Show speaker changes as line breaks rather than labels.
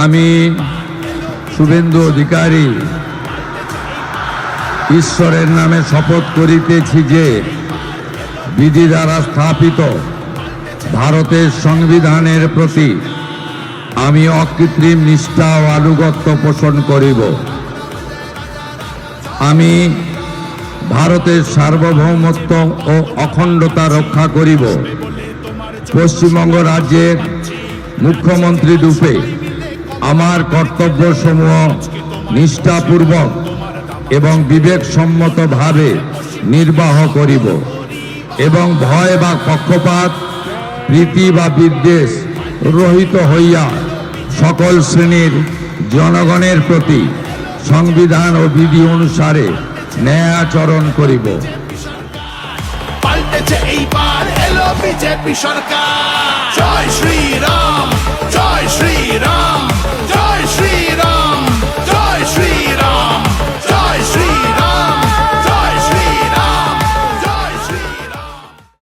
আমি শুভেন্দু অধিকারী ঈশ্বরের নামে শপথ করিতেছি যে বিধি দ্বারা স্থাপিত ভারতের সংবিধানের প্রতি আমি অকৃত্রিম নিষ্ঠা ও আনুগত্য পোষণ করিব। আমি ভারতের সার্বভৌমত্ব ও অখণ্ডতা রক্ষা করিব। পশ্চিমবঙ্গ রাজ্যের মুখ্যমন্ত্রী রূপে আমার কর্তব্যসমূহ নিষ্ঠাপূর্বক এবং বিবেকসম্মতভাবে নির্বাহ করিব এবং ভয় বা পক্ষপাত, প্রীতি বা বিদ্বেষ রহিত হইয়া সকল শ্রেণীর জনগণের প্রতি সংবিধান ও বিধি অনুসারে ন্যায় আচরণ করিব।
পাল্টেছে এইবার এলো বিজেপি সরকার। জয় শ্রীরাম।